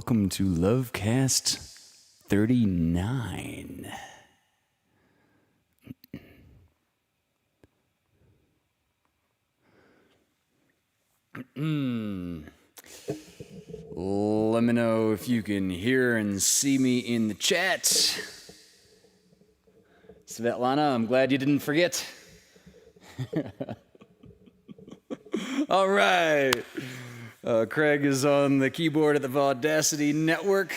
welcome to LoveCAST 39. Let me know if you can hear and see me in the chat. Svetlana, I'm glad you didn't forget. All right. Craig is on the keyboard at the Audacity Network.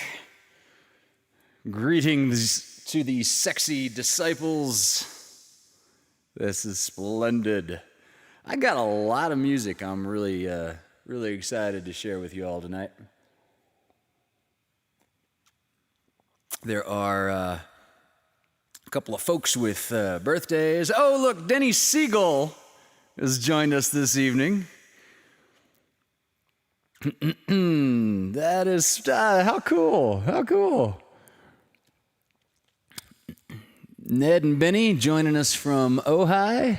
Greetings to the sexy disciples. This is splendid. I got a lot of music I'm really excited to share with you all tonight. There are a couple of folks with birthdays. Oh, look, Denny Siegel has joined us this evening. That is, how cool, how cool. Ned and Benny joining us from Ojai.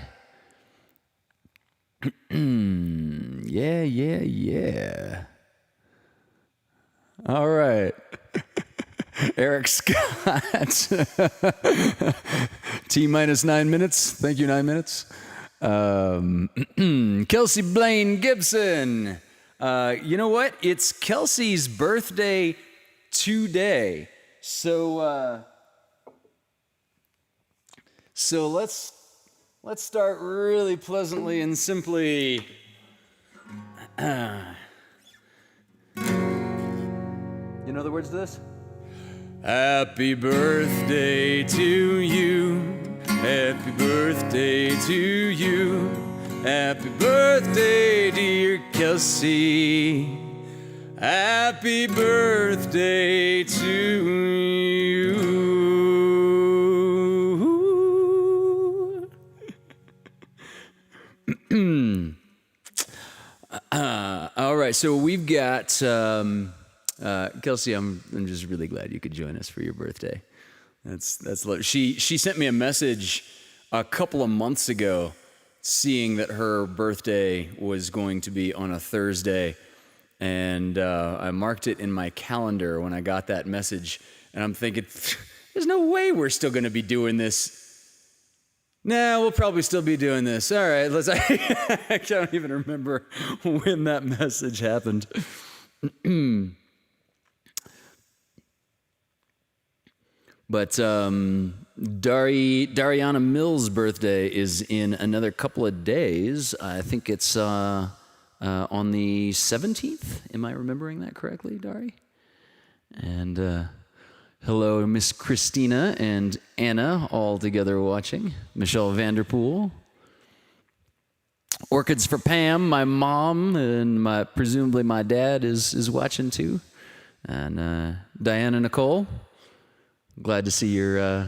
Yeah. All right. Eric Scott. T-minus 9 minutes. Thank you, 9 minutes. Kelsey Blaine Gibson. You know what? It's Kelsey's birthday today. So let's start really pleasantly and simply. You know the words to this? Happy birthday to you. Happy birthday to you. Happy birthday, dear Kelsey. Happy birthday to you. All right, so we've got Kelsey. I'm just really glad you could join us for your birthday. That's she sent me a message a couple of months ago, seeing that her birthday was going to be on a Thursday, and I marked it in my calendar when I got that message, and I'm thinking, there's no way we're still going to be doing this. Nah, we'll probably still be doing this. All right, I can't even remember when that message happened. But Dariana Mills' birthday is in another couple of days. I think it's on the 17th. Am I remembering that correctly, Dari? And hello, Miss Christina and Anna, all together watching. Michelle Vanderpool. Orchids for Pam, my mom, and presumably my dad is watching too. And Diana Nicole. Glad to see you're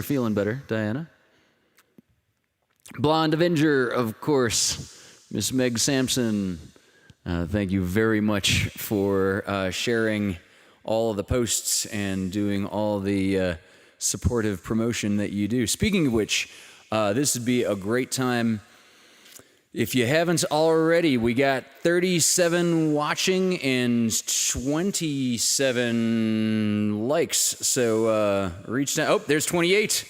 feeling better, Diana. Blonde Avenger, of course, Miss Meg Sampson. Thank you very much for sharing all of the posts and doing all the supportive promotion that you do. Speaking of which, this would be a great time. If you haven't already, we got 37 watching and 27 likes. So reach down. Oh, there's 28.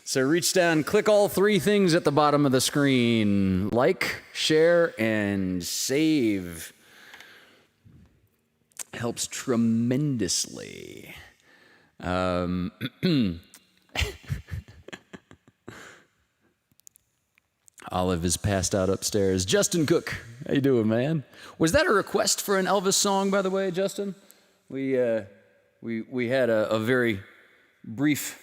So reach down, click all three things at the bottom of the screen. Like, share, and save. Helps tremendously. Olive is passed out upstairs. Justin Cook, how you doing, man? Was that a request for an Elvis song, by the way, Justin? We had a very brief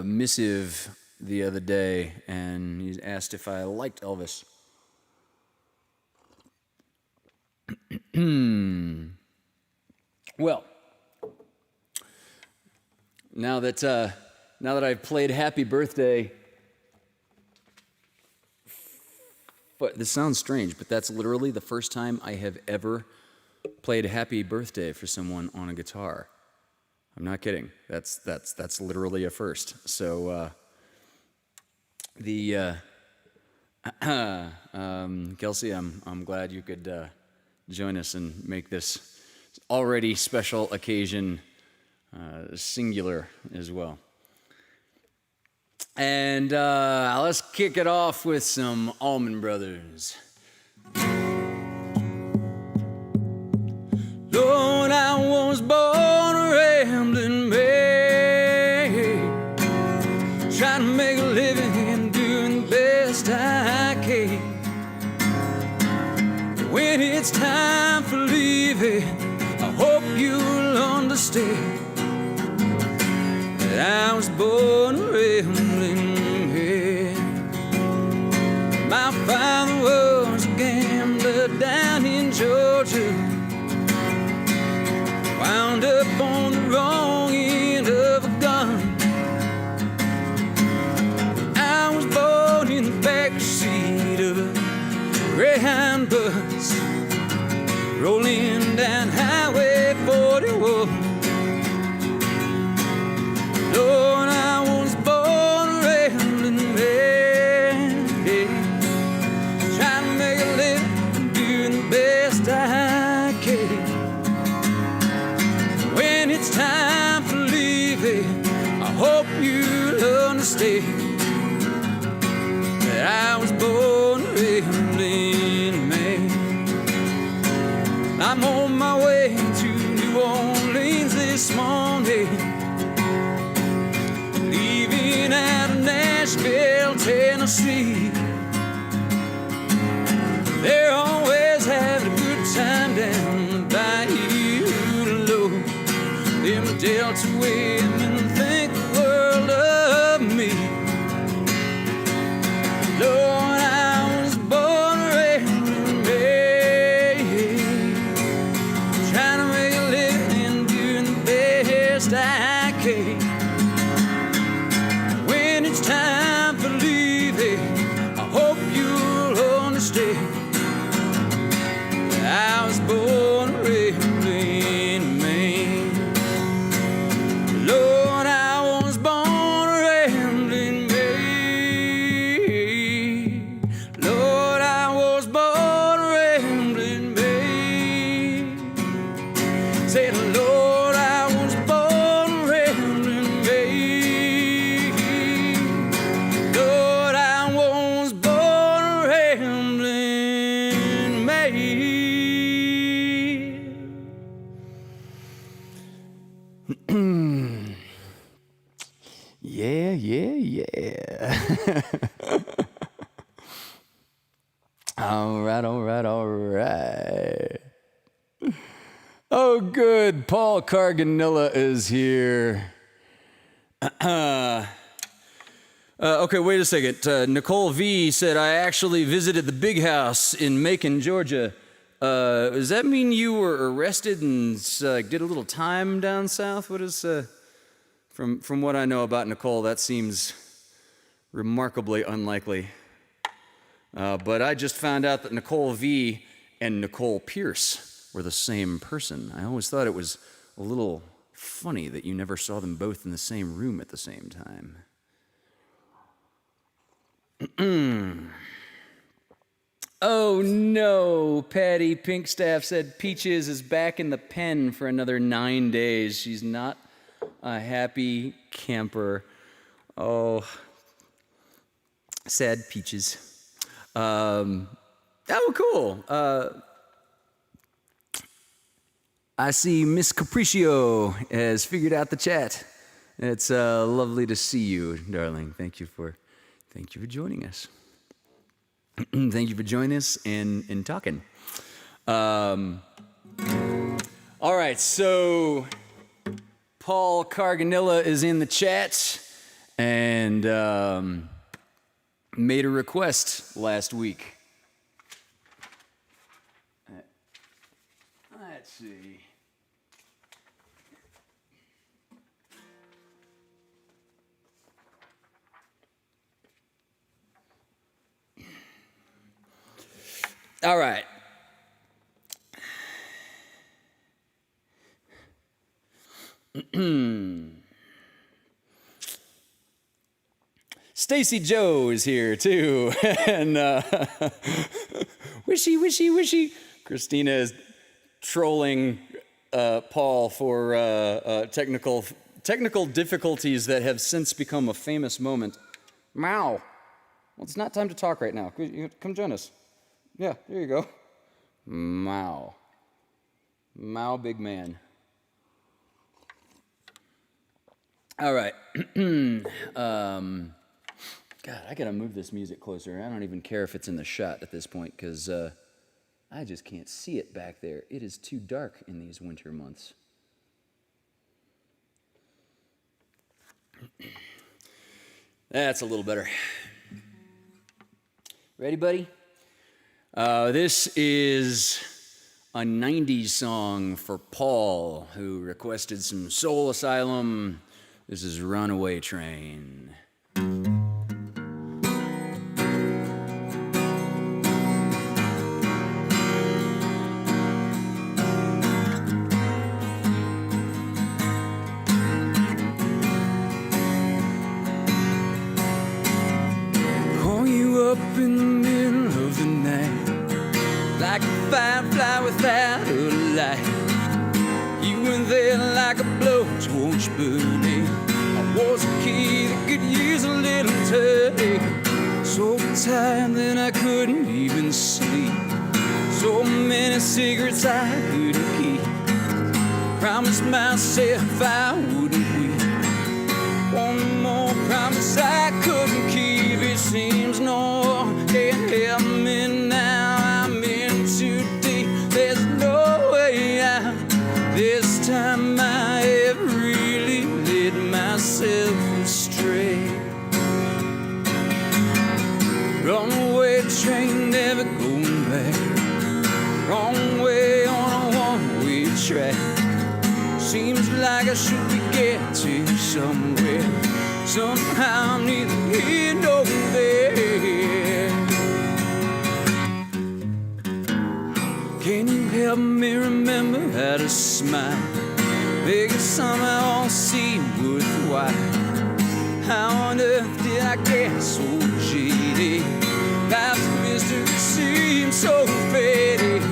missive the other day, and he asked if I liked Elvis. Well, now that I've played Happy Birthday. But this sounds strange, but that's literally the first time I have ever played Happy Birthday for someone on a guitar. I'm not kidding. That's literally a first. So Kelsey, I'm glad you could join us and make this already special occasion singular as well. And let's kick it off with some Allman Brothers. Lord, I was born a rambling man, trying to make a living and doing the best I can. When it's time for leaving, I hope you'll understand that I was born a rambling man. My father was a gambler down in Georgia, wound up on the wrong end of a gun. I was born in the backseat of a Greyhound bus, rolling down Highway 41. Lord, I was born a rambling man, trying to make a living and doing the best I can. When it's time for leaving, I hope you'll understand that I was born a rambling man. I'm on my way to New Orleans this morning, leaving out of Nashville, Tennessee. They're always having a good time down the bayou low. Them Delta women think the world of me. Lord, I was born a rambling man, trying to make a living and doing the best I can. When it's time for leaving, I hope you'll understand that I was born a rambling man. Lord, I was born a rambling man. Lord, I was born a rambling man. Said, Lord, I was born a rambling man. Lord, I was born a rambling man. Yeah. All right. Oh, good. Paul Carganilla is here. Okay, wait a second. Nicole V said, I actually visited the big house in Macon, Georgia. Does that mean you were arrested and did a little time down south? What is, from what I know about Nicole, that seems remarkably unlikely. But I just found out that Nicole V and Nicole Pierce were the same person. I always thought it was a little funny that you never saw them both in the same room at the same time. Oh no, Patty Pinkstaff said Peaches is back in the pen for another 9 days. She's not a happy camper. Oh, sad Peaches. Oh, cool. I see Miss Capriccio has figured out the chat. It's lovely to see you, darling. Thank you for joining us. Thank you for joining us and talking. All right, so Paul Carganilla is in the chat and made a request last week. Let's see. All right. Stacy Joe is here too, and wishy. Christina is trolling Paul for technical difficulties that have since become a famous moment. Meow. Well, it's not time to talk right now. Come join us. Yeah, there you go. Meow. Meow, big man. All right. God, I gotta move this music closer. I don't even care if it's in the shot at this point, because I just can't see it back there. It is too dark in these winter months. That's a little better. Ready, buddy? This is a 90s song for Paul, who requested some Soul Asylum. This is Runaway Train. Up in the middle of the night, like a firefly without a light. You were there like a blowtorch burning. I was a kid that could use a little touch. So tired that I couldn't even sleep. So many cigarettes I couldn't keep. Promised myself I wouldn't weep. One more promise I couldn't keep. It seems no one can help me now. I'm in too deep. There's no way out. This time I have really led myself astray. Runaway train, never going back. Wrong way on a one-way track. Seems like I should be getting somewhere. Somehow I'm neither here nor there. Can you help me remember how to smile? Make it somehow all seem worthwhile. How on earth did I get so jaded? Life's mystery seems so faded.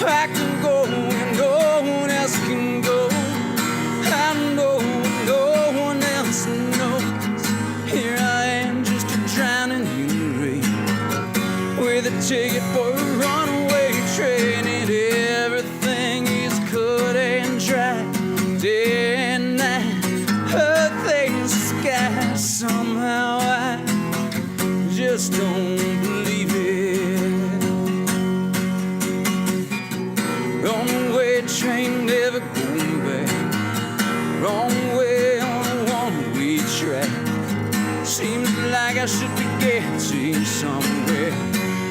I can go and no one else can go. I know no one else knows. Here I am, just drowning in the rain, with a ticket for a runaway train, and everything is cut and dry, day and night. Earth and sky, somehow I just don't believe it. Runaway train, never going back. Wrong way on a one-way track. Seems like I should be getting somewhere.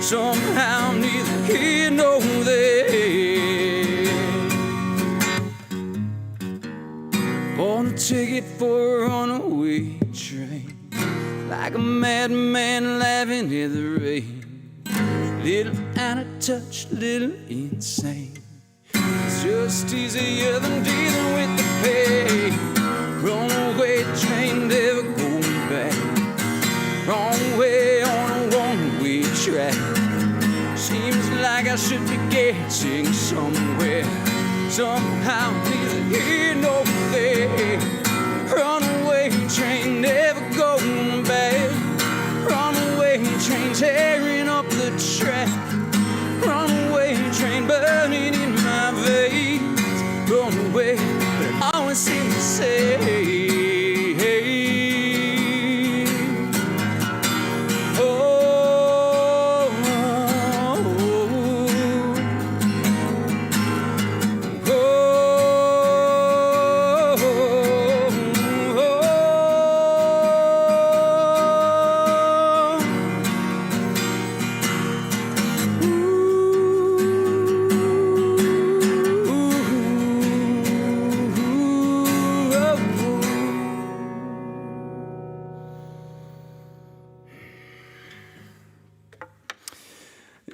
Somehow I'm neither here nor there. Bought a ticket for a runaway train, like a madman laughing in the rain. Little out of touch, little insane. It's just easier than dealing with the pain. Runaway train, never going back. Wrong way on a one-way track. Seems like I should be getting somewhere. Somehow neither here nor there. Runaway train, never going back. Runaway train, tearing up the track. Runaway train, burning in my veins. Runaway, but I always seem to say,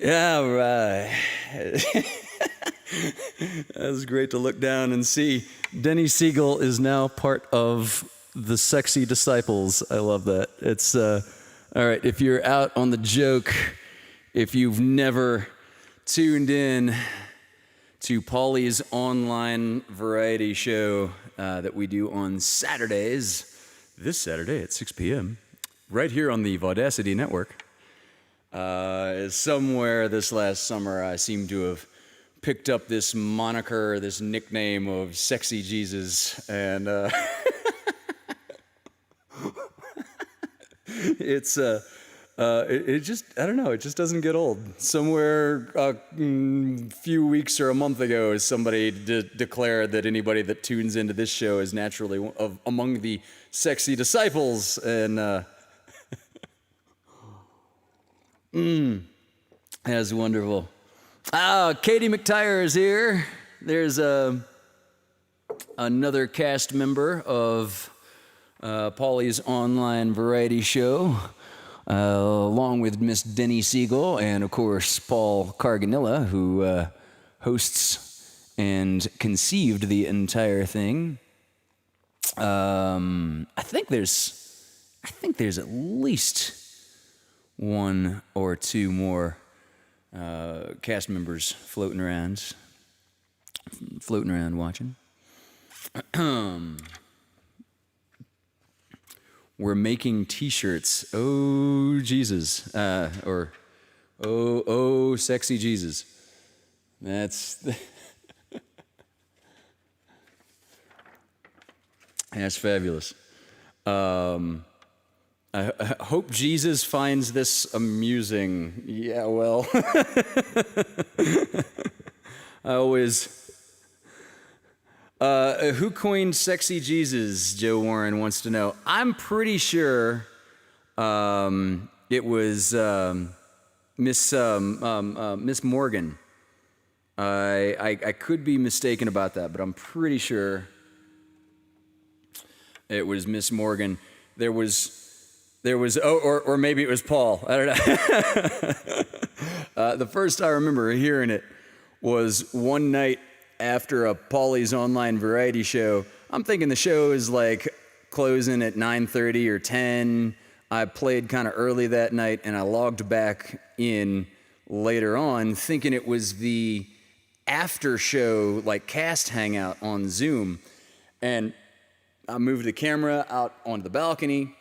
yeah, right. That was great to look down and see. Denny Siegel is now part of the Sexy Disciples. I love that. It's all right. If you're out on the joke, if you've never tuned in to Paulie's online variety show that we do on Saturdays, this Saturday at 6 p.m., right here on the Vaudacity Network. Somewhere this last summer, I seem to have picked up this moniker, this nickname of Sexy Jesus, and it just, I don't know, it just doesn't get old. Somewhere a few weeks or a month ago, somebody declared that anybody that tunes into this show is naturally among the sexy disciples, and that's wonderful. Katie McTire is here. There's another cast member of Paulie's online variety show, along with Miss Denny Siegel and, of course, Paul Carganilla, who hosts and conceived the entire thing. I think there's at least one or two more cast members floating around watching. We're making T-shirts. Oh, Jesus. Or, oh, sexy Jesus. That's fabulous. I hope Jesus finds this amusing. Yeah, well, I always... who coined Sexy Jesus, Joe Warren wants to know. I'm pretty sure it was Miss Morgan. I could be mistaken about that, but I'm pretty sure it was Miss Morgan. There was or maybe it was Paul. I don't know. The first I remember hearing it was one night after a Paulie's online variety show. I'm thinking the show is like closing at 9:30 or 10. I played kind of early that night, and I logged back in later on thinking it was the after show, like cast hangout on Zoom. And I moved the camera out onto the balcony.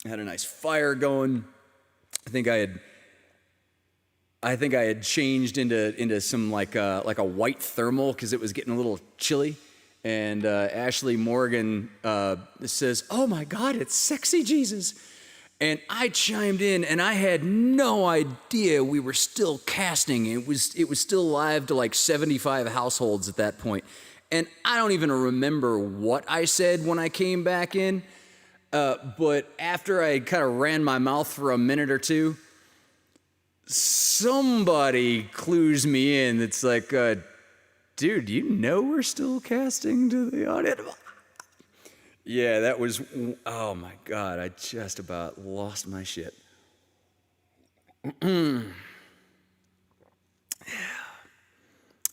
Had a nice fire going. I think I had changed into some like a white thermal because it was getting a little chilly. And Ashley Morgan says, "Oh my God, it's Sexy Jesus!" And I chimed in, and I had no idea we were still casting. It was still live to like 75 households at that point. And I don't even remember what I said when I came back in. But after I kind of ran my mouth for a minute or two, somebody clues me in. It's like, dude, you know we're still casting to the audience? Yeah, that was, oh my God, I just about lost my shit. All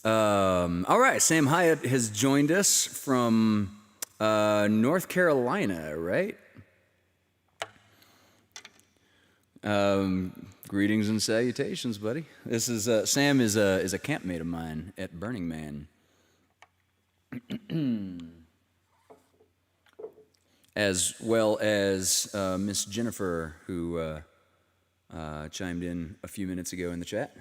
right, Sam Hyatt has joined us from North Carolina, right? Greetings and salutations, buddy. This is Sam is a campmate of mine at Burning Man, as well as Miss Jennifer, who chimed in a few minutes ago in the chat.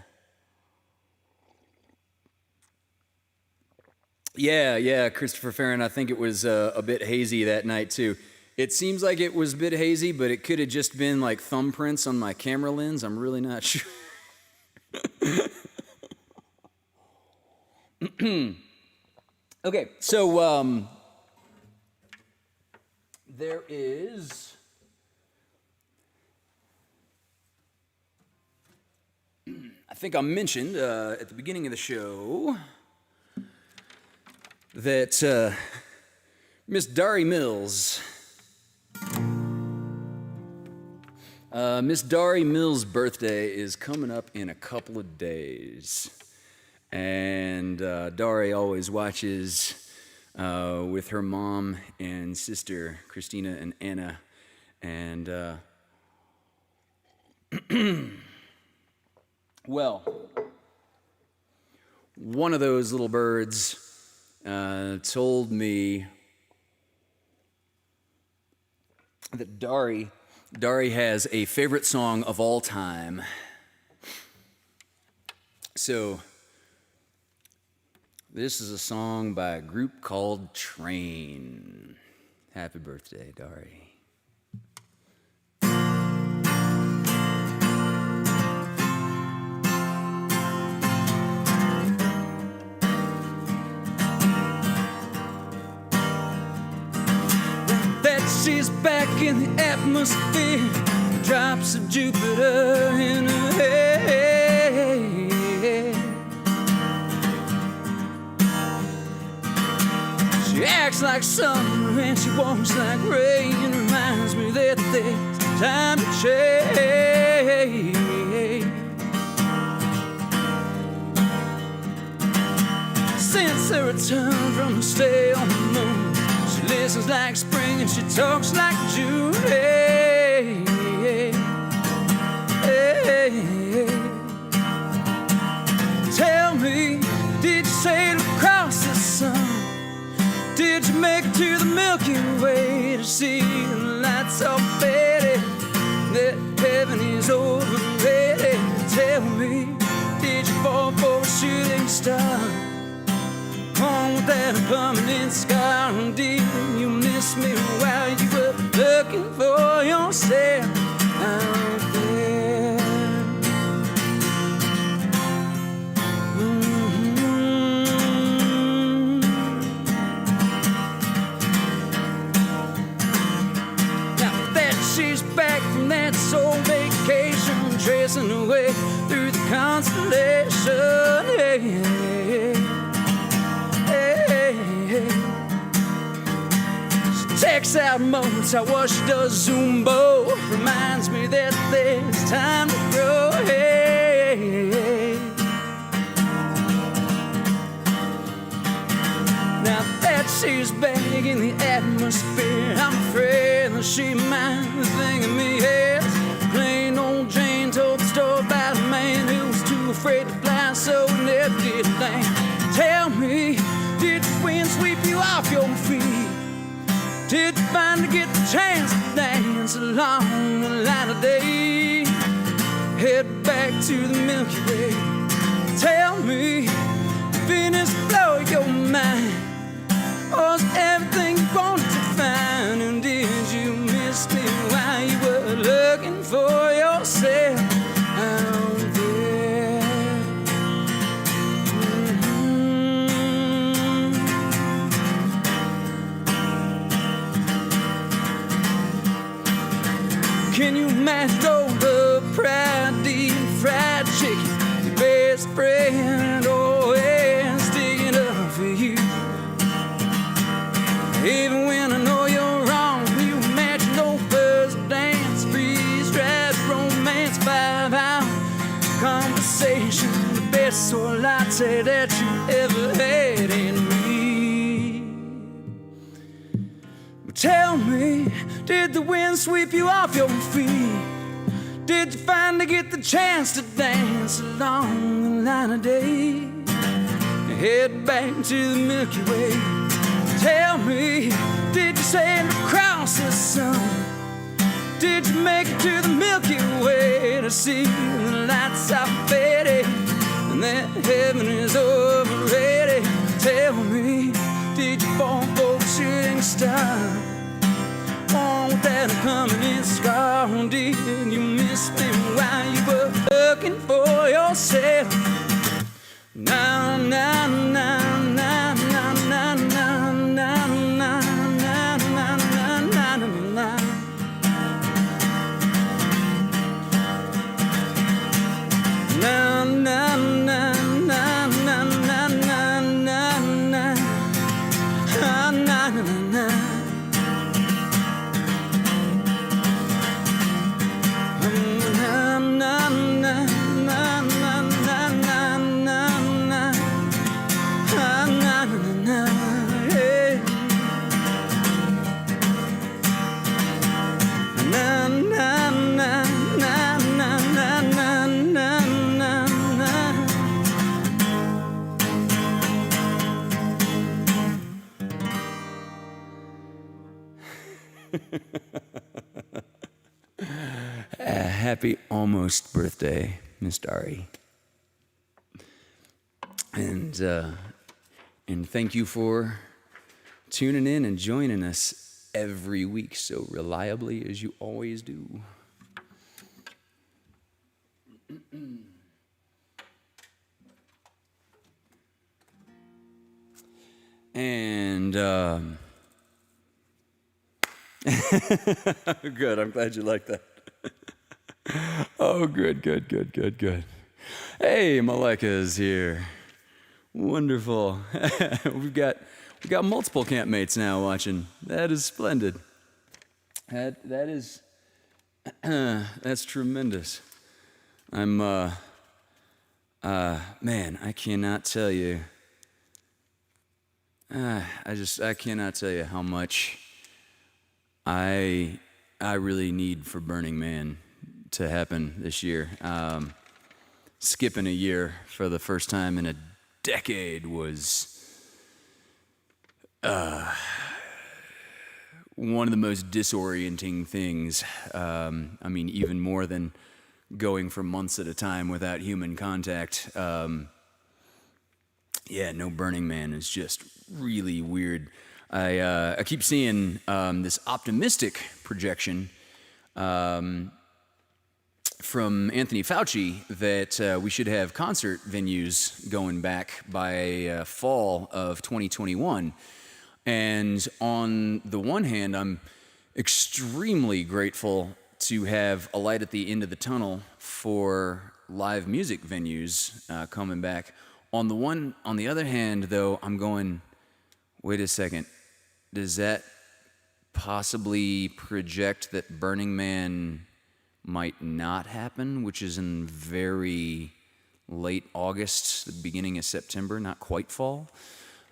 Yeah, Christopher Farron. I think it was a bit hazy that night too. It seems like it was a bit hazy, but it could have just been like thumbprints on my camera lens. I'm really not sure. Okay, so there is... I think I mentioned at the beginning of the show that Miss Dari Mills... Miss Dari Mills' birthday is coming up in a couple of days. And Dari always watches with her mom and sister, Christina and Anna. And, well, one of those little birds told me that Dari has a favorite song of all time. So this is a song by a group called Train. Happy birthday, Dari. She's back in the atmosphere, drops of Jupiter in her head. She acts like summer and she walks like rain. Reminds me that there's time to change. Since her return from her stay on the moon, she listens like spring and she talks like June. Hey, hey, hey, hey. Tell me, did you sail across the sun? Did you make it to the Milky Way to see the lights all faded? That heaven is overrated. Tell me, did you fall for a shooting star? On with that permanent scar, and did you miss me while you were looking for yourself out there? Now that she's back from that soul vacation, tracing her way through the constellation. Hey, checks out moments, how what she does Zumbo reminds me that there's time to grow. Hey, hey. Now that she's back in the atmosphere, I'm afraid that she might be thinking me as plain old Jane told the story about a man who was too afraid to fly, so he never did a thing. Tell me, did the wind sweep you off your feet? Did you finally get the chance to dance along the light of day? Head back to the Milky Way. Tell me, did Venus blow your mind? Or was everything you wanted to find? And did you miss me while you were looking for yourself out there? Can you imagine all the pride, deep fried chicken, your best friend always digging up for you? Even when I know you're wrong, you imagine those birds dance, freeze-dried romance, 5-hour conversation, the best soy latte that you ever had in me. But tell me, did the wind sweep you off your feet? Did you finally get the chance to dance along the line of day? Head back to the Milky Way. Tell me, did you sail across the sun? Did you make it to the Milky Way to see the lights are faded and that heaven is overrated? Tell me, did you fall for a shooting star? On with that permanent scar, did you miss me while you were looking for yourself? Na na na na na na na na na na na na na. Na na na na na na na na na na na. Happy almost birthday, Miss Dari. And thank you for tuning in and joining us every week so reliably as you always do. And good, I'm glad you like that. Oh, good. Hey, Malika is here. Wonderful. We've got multiple campmates now watching. That is splendid. That is that's tremendous. I'm man, I cannot tell you. I cannot tell you how much I really need for Burning Man to happen this year. Skipping a year for the first time in a decade was one of the most disorienting things. I mean, even more than going for months at a time without human contact. Yeah, no Burning Man is just really weird. I keep seeing this optimistic projection from Anthony Fauci that we should have concert venues going back by fall of 2021. And on the one hand, I'm extremely grateful to have a light at the end of the tunnel for live music venues coming back. On the other hand, though, I'm going, wait a second, does that possibly project that Burning Man might not happen, which is in very late August, the beginning of September, not quite fall?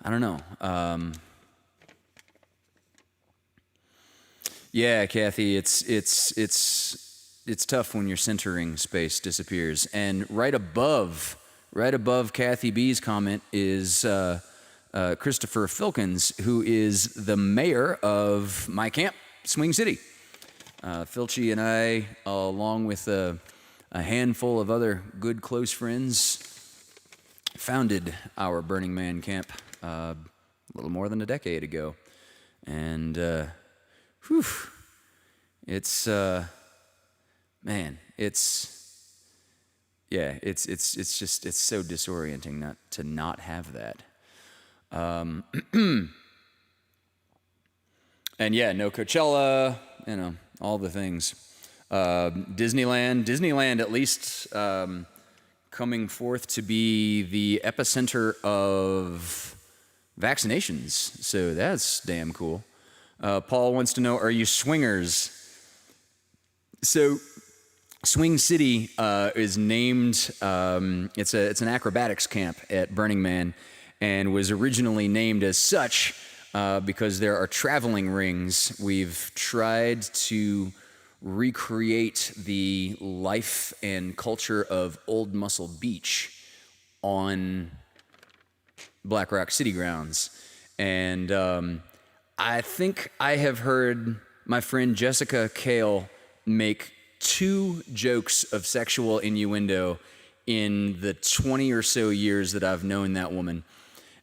I don't know. Yeah, Kathy, it's tough when your centering space disappears. And right above Kathy B's comment is Christopher Filkins, who is the mayor of my camp, Swing City. Filchi and I, along with a handful of other good close friends, founded our Burning Man camp a little more than a decade ago. And, it's, man, it's so disorienting to not have that. And yeah, no Coachella, all the things. Disneyland at least coming forth to be the epicenter of vaccinations. So that's damn cool. Paul wants to know, are you swingers? So Swing City is named, it's an acrobatics camp at Burning Man, and was originally named as such because there are traveling rings. We've tried to recreate the life and culture of Old Muscle Beach on Black Rock City grounds. And I think I have heard my friend Jessica Kale make 2 jokes of sexual innuendo in the 20 or so years that I've known that woman.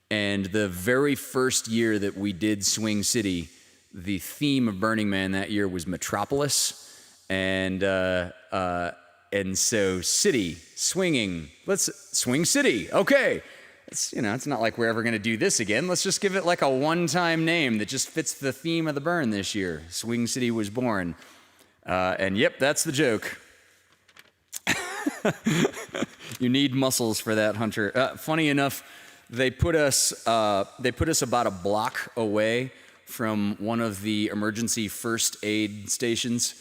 And the very first year that we did Swing City, the theme of Burning Man that year was Metropolis. And so city, swinging, let's Swing City. Okay. It's not like we're ever going to do this again. Let's just give it like a one-time name that just fits the theme of the burn this year. Swing City was born. And yep, that's the joke. You need muscles for that, Hunter. Funny enough, they put us about a block away from one of the emergency first aid stations,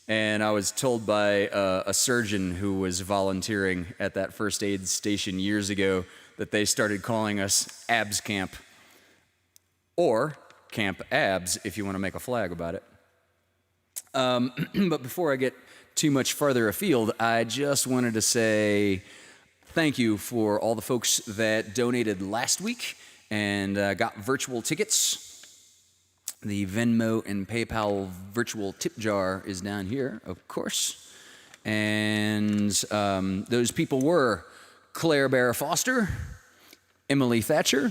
and I was told by a surgeon who was volunteering at that first aid station years ago that they started calling us Abs Camp, or Camp Abs if you want to make a flag about it. But before I get too much farther afield, I just wanted to say thank you for all the folks that donated last week and got virtual tickets The Venmo and PayPal virtual tip jar is down here, of course. And those people were Claire Bear Foster, Emily Thatcher,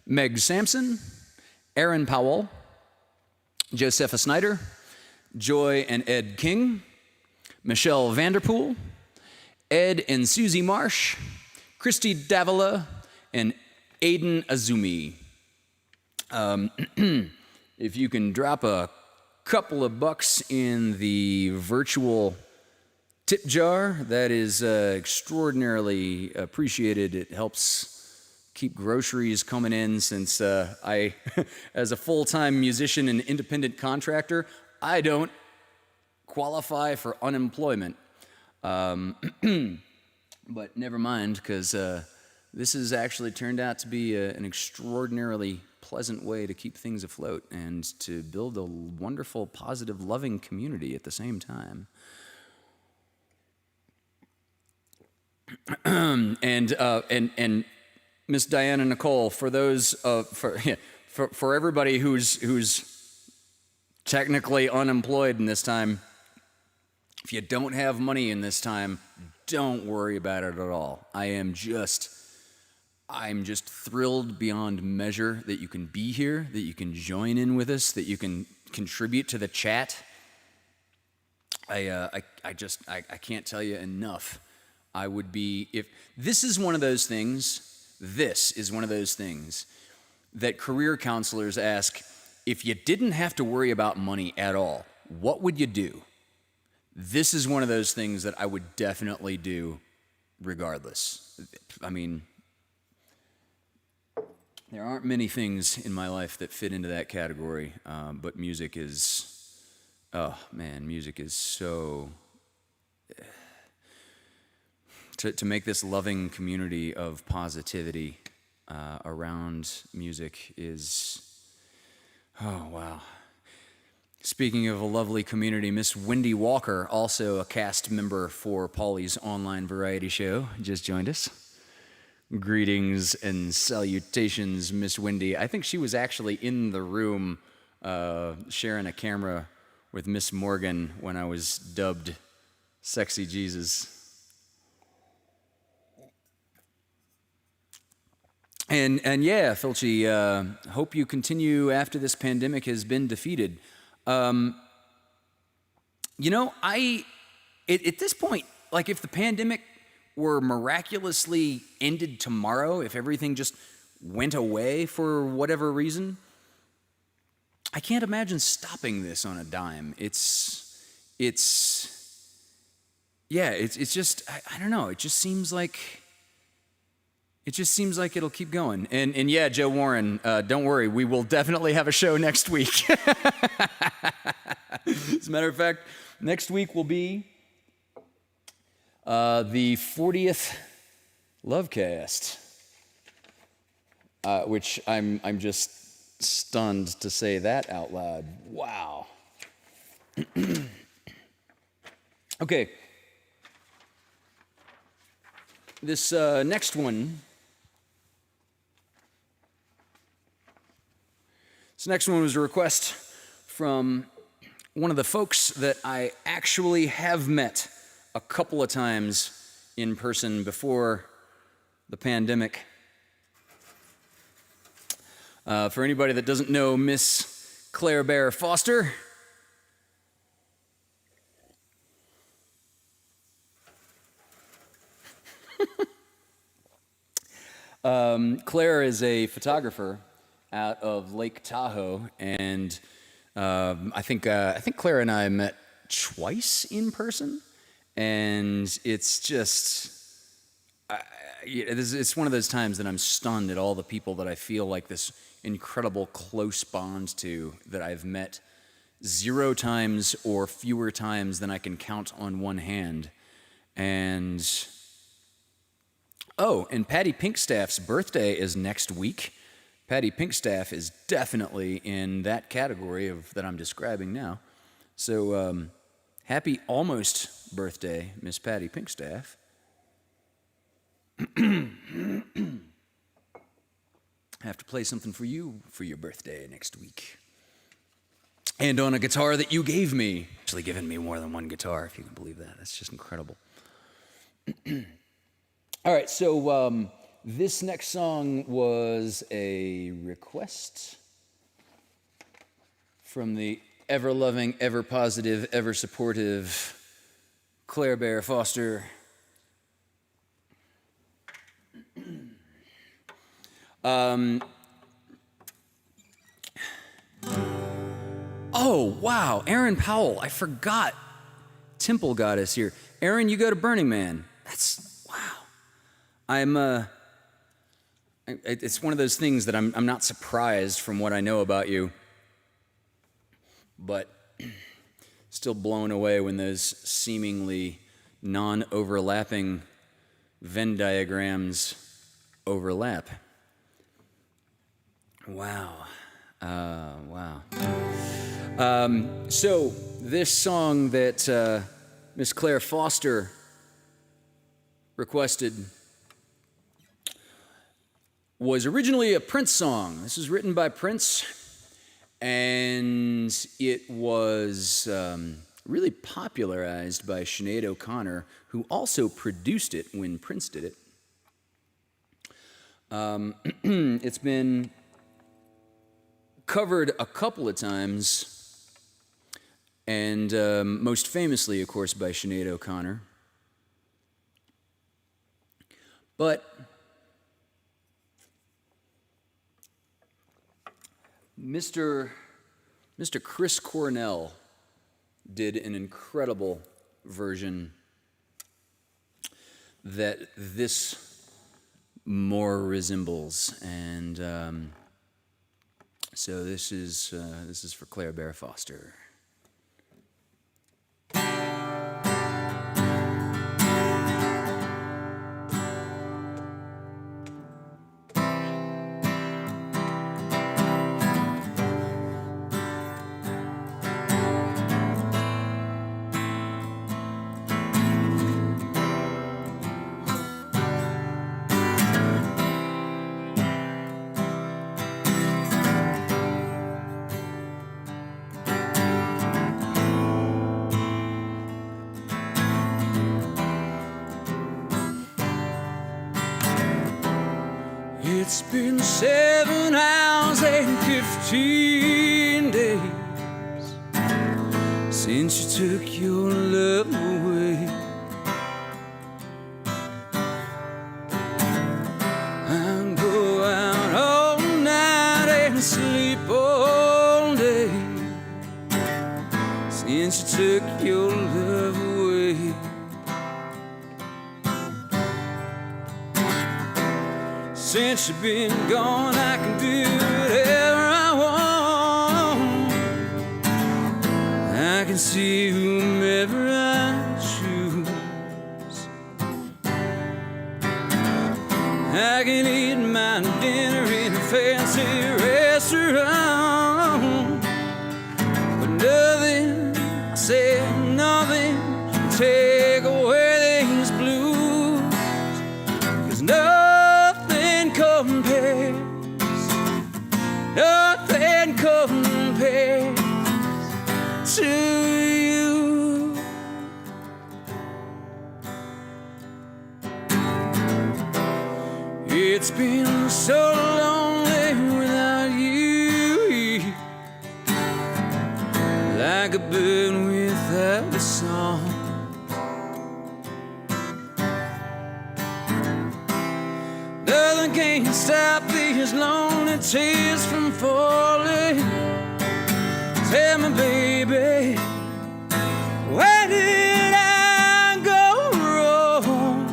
Meg Sampson, Aaron Powell, Josepha Snyder, Joy and Ed King, Michelle Vanderpool, Ed and Susie Marsh, Christy Davila, and Aiden Azumi. If you can drop a couple of bucks in the virtual tip jar, that is extraordinarily appreciated. It helps keep groceries coming in since I, as a full-time musician and independent contractor, I don't qualify for unemployment. But never mind, because this has actually turned out to be an extraordinarily pleasant way to keep things afloat and to build a wonderful, positive, loving community at the same time. and Miss Diana Nicole, for those for everybody who's technically unemployed in this time, if you don't have money in this time, don't worry about it at all. I'm just thrilled beyond measure that you can be here, that you can join in with us, that you can contribute to the chat. I can't tell you enough. I would be, if this is one of those things that career counselors ask, if you didn't have to worry about money at all, what would you do? This is one of those things that I would definitely do regardless. I mean, there aren't many things in my life that fit into that category, but music is, oh man, music is so, to make this loving community of positivity around music is, oh wow. Speaking of a lovely community, Miss Wendy Walker, also a cast member for Paulie's online variety show, just joined us. Greetings and salutations, Miss Wendy. I think she was actually in the room sharing a camera with Miss Morgan when I was dubbed Sexy Jesus. And yeah, Filchi, hope you continue after this pandemic has been defeated. You know, at this point, like if the pandemic were miraculously ended tomorrow, if everything just went away for whatever reason, I can't imagine stopping this on a dime. It's just, I don't know, it just seems like it'll keep going. And yeah, Joe Warren, don't worry, we will definitely have a show next week. As a matter of fact, next week will be the 40th LoveCAST, which I'm just stunned to say that out loud. Wow. Okay. This next one. This next one was a request from one of the folks that I actually have met a couple of times in person before the pandemic. For anybody that doesn't know Miss Claire Bear Foster, Claire is a photographer out of Lake Tahoe, and I think Claire and I met twice in person, and it's just it's one of those times that I'm stunned at all the people that I feel like this incredible close bond to, that I've met 0 times or fewer times than I can count on one hand. And oh, and Patty Pinkstaff's birthday is next week. Patty Pinkstaff is definitely in that category of that I'm describing now. So happy almost birthday, Miss Patty Pinkstaff. Have to play something for you for your birthday next week. and on a guitar that you gave me. Actually given me more than one guitar, if you can believe that. That's just incredible. All right, so this next song was a request from the ever-loving, ever-positive, ever-supportive Claire Bear Foster. Oh, wow, Aaron Powell. I forgot Temple Goddess here. Aaron, you go to Burning Man. That's, wow. It's one of those things that I'm not surprised from what I know about you, but still blown away when those seemingly non-overlapping Venn diagrams overlap. Wow. Wow. So this song that Miss Claire Foster requested was originally a Prince song. This was written by Prince, and it was really popularized by Sinead O'Connor, who also produced it when Prince did it. It's been covered a couple of times, and most famously, of course, by Sinead O'Connor. But Mr. Chris Cornell did an incredible version that this more resembles, and so this is for Claire Bear Foster. It's been 7 hours and 15 days since you took your love away. I go out all night and sleep all day since you took your love away. Since you've been gone, I can do whatever I want. I can see whomever I choose. I can eat my dinner in a fancy restaurant, but nothing, I said nothing, can take away these blues. 'Cause nothing compares to you. It's been so lonely without you, like a bird without a song. Nothing can stop these lonely tears from falling. Tell me, baby, where did I go wrong?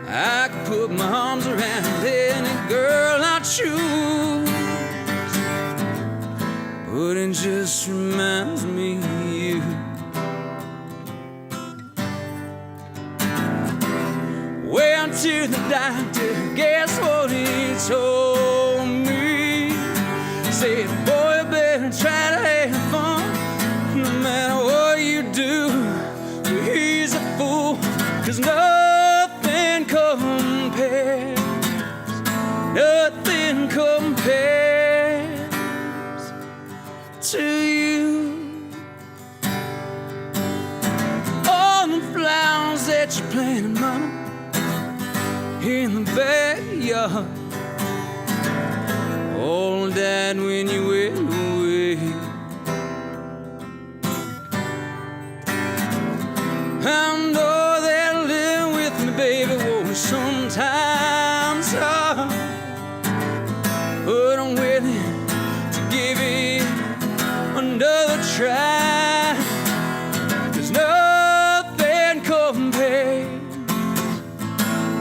I could put my arms around any girl I choose, but it just reminds me of you. Went to the doctor, guess what he told me? He said, boy, you better try to have fun. No matter what you do, he's a fool. 'Cause nothing compares, nothing compares to you. All the flowers that you planted, mama, in the backyard, all died when you went away. I know that living with me, baby, was sometimes hard, but I'm willing to give it another try. 'Cause nothing compares,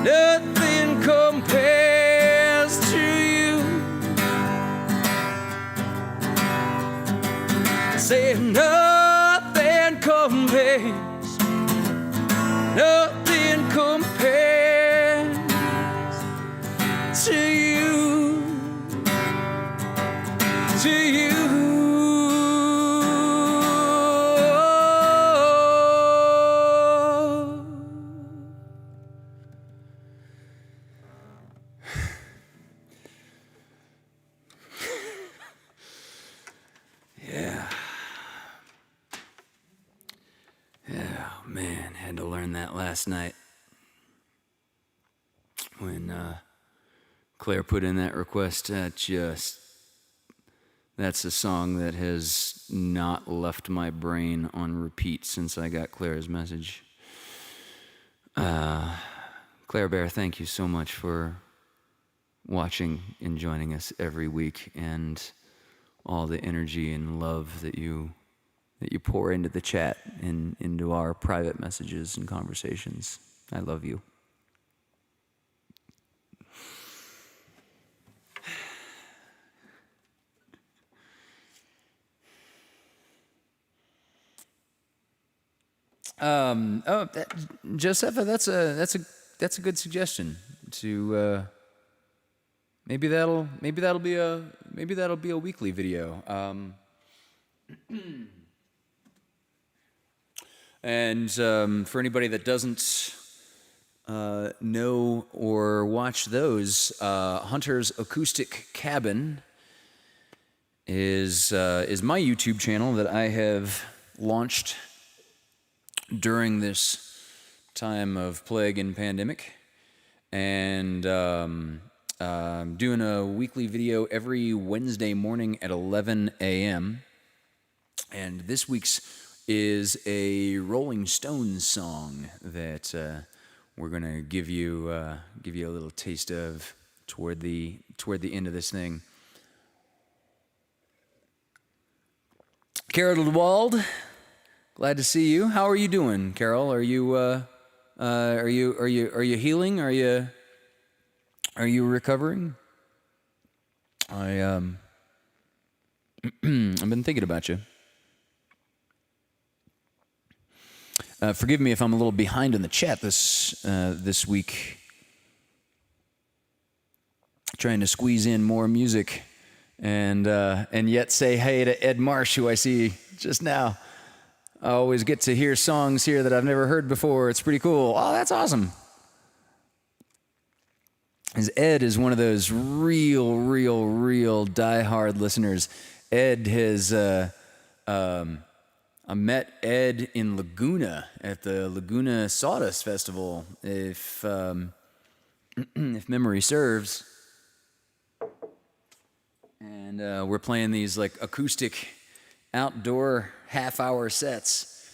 nothing compares to you. Say nothing compares, nothing compares to you, to you. Yeah. Yeah, man, had to learn that last night when Claire put in that request. That's a song that has not left my brain on repeat since I got Claire's message. Claire Bear, thank you so much for watching and joining us every week, and all the energy and love that you pour into the chat and into our private messages and conversations. I love you. Josepha, that's a good suggestion. To maybe that'll be a weekly video. And for anybody that doesn't know or watch those, Hunter's Acoustic Cabin is my YouTube channel that I have launched during this time of plague and pandemic, and I'm doing a weekly video every Wednesday morning at 11 a.m. And this week's is a Rolling Stones song that we're gonna give you a little taste of toward the end of this thing. Carol DeWald, glad to see you. How are you doing, Carol? Are you healing? Are you recovering? I've been thinking about you. Forgive me if I'm a little behind in the chat this week. Trying to squeeze in more music, and yet say hey to Ed Marsh, who I see just now. I always get to hear songs here that I've never heard before. It's pretty cool. Oh, that's awesome. As Ed is one of those real diehard listeners. Ed has. I met Ed in Laguna at the Laguna Sawdust Festival, if memory serves. And we're playing these like acoustic outdoor half-hour sets.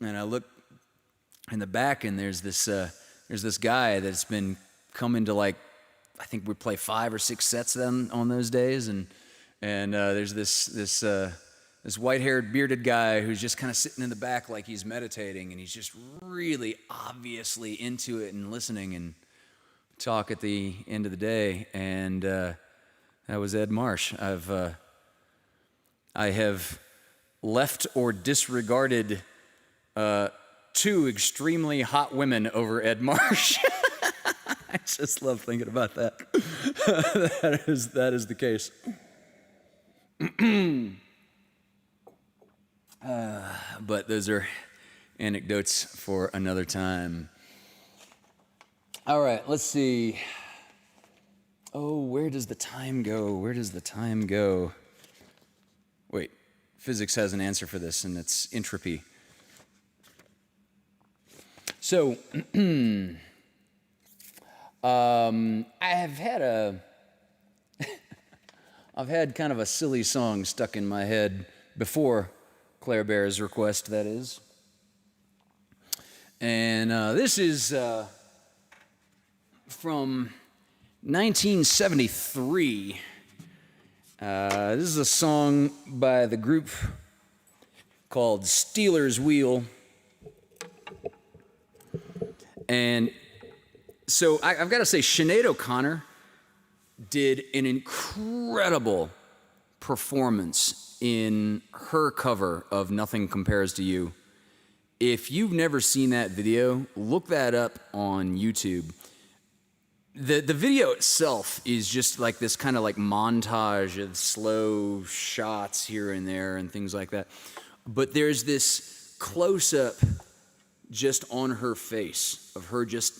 And I look in the back, and there's this guy that's been coming to, like, I think we play 5 or 6 sets then on those days, and there's this white-haired, bearded guy who's just kind of sitting in the back like he's meditating, and he's just really obviously into it and listening and talk at the end of the day. And that was Ed Marsh. I have left or disregarded 2 extremely hot women over Ed Marsh. I just love thinking about that. That is the case. But those are anecdotes for another time. All right, let's see. Oh, where does the time go? Wait, physics has an answer for this, and it's entropy. So, I've had kind of a silly song stuck in my head before Claire Bear's request, that is. And this is from 1973. This is a song by the group called Steeler's Wheel. And so I've got to say, Sinead O'Connor did an incredible performance in her cover of Nothing Compares to You. If you've never seen that video, look that up on YouTube. The video itself is just like this kind of like montage of slow shots here and there and things like that. But there's this close-up just on her face of her just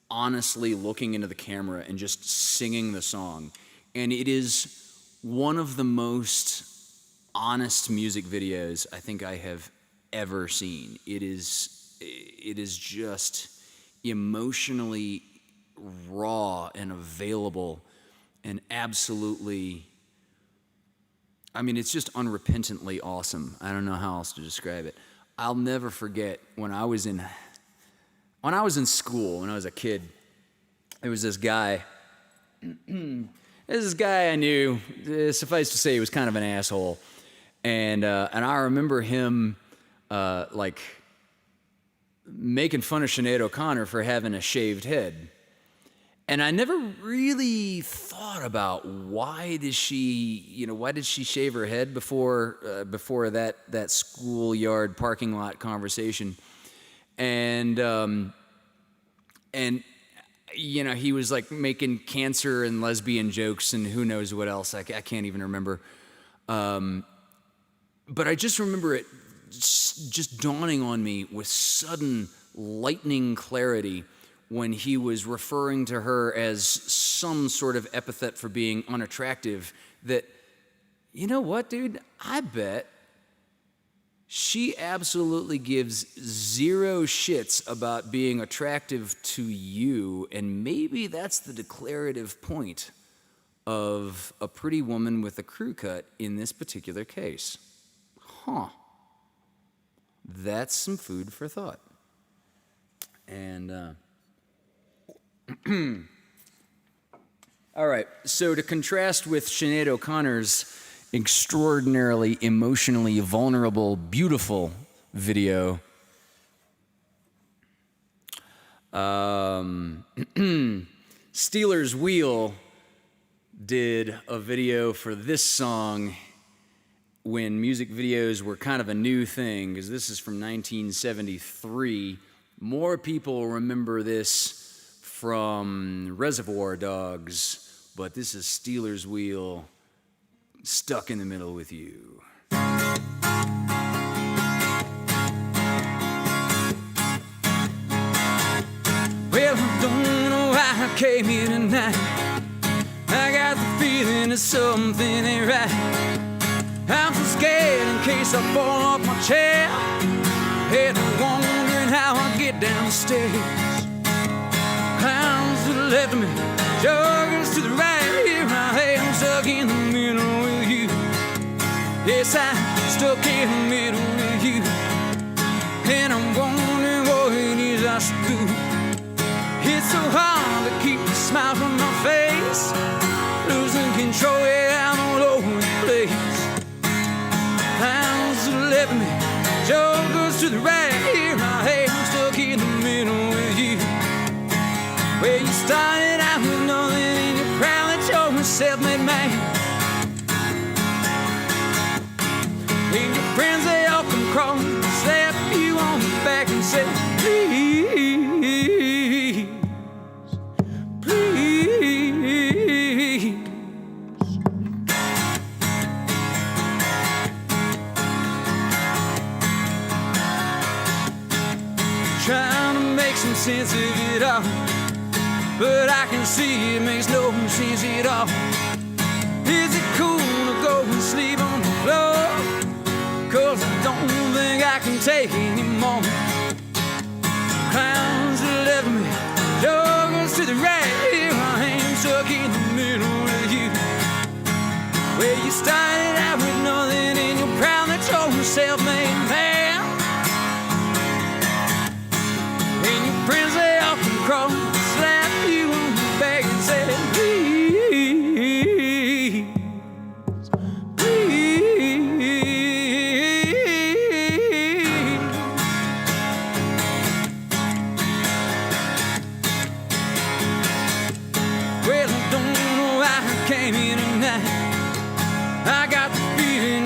honestly looking into the camera and just singing the song. And it is one of the most honest music videos I think I have ever seen. It is just emotionally raw and available and absolutely, I mean, it's just unrepentantly awesome. I don't know how else to describe it. I'll never forget when I was in school, when I was a kid, there was this guy. This guy I knew, suffice to say, he was kind of an asshole. And I remember him like making fun of Sinead O'Connor for having a shaved head. And I never really thought about why did she shave her head before that schoolyard parking lot conversation. And you know, he was like making cancer and lesbian jokes and who knows what else. I can't even remember. But I just remember it just dawning on me with sudden lightning clarity when he was referring to her as some sort of epithet for being unattractive, that, you know what, dude? I bet she absolutely gives zero shits about being attractive to you, and maybe that's the declarative point of a pretty woman with a crew cut in this particular case. Huh. That's some food for thought. And, all right, so to contrast with Sinead O'Connor's extraordinarily emotionally vulnerable, beautiful video, Steeler's Wheel did a video for this song when music videos were kind of a new thing, because this is from 1973. More people remember this from Reservoir Dogs, but this is Steeler's Wheel, Stuck in the Middle with You. Well, I don't know why I came here tonight. I got the feeling that something ain't right. I'm so scared in case I fall off my chair, and I'm wondering how I get downstairs. Clowns to the left of me, joggers to the right. Here I am stuck in the middle with you. Yes, I'm stuck in the middle with you. And I'm wondering what it is I should do. It's so hard to keep the smile from my face, losing control, yeah, I'm all over the place. Clowns to the left of me, joggers to the right. Here I am stuck in the middle with you. Well, you started out with nothing and you're proud that you're a self-made man. And your friends, they all come crawling, slap you on the back and say, please, please. Trying to make some sense of it all, but I can see it makes no sense at all. Is it cool to go and sleep on the floor? can't take anymore. Clowns that left me, dogs to the right. I ain't stuck in the middle with you. Well, you started out with nothing and you're proud that you're a self-made man. And your friends, they all come across, slap you on the back and say,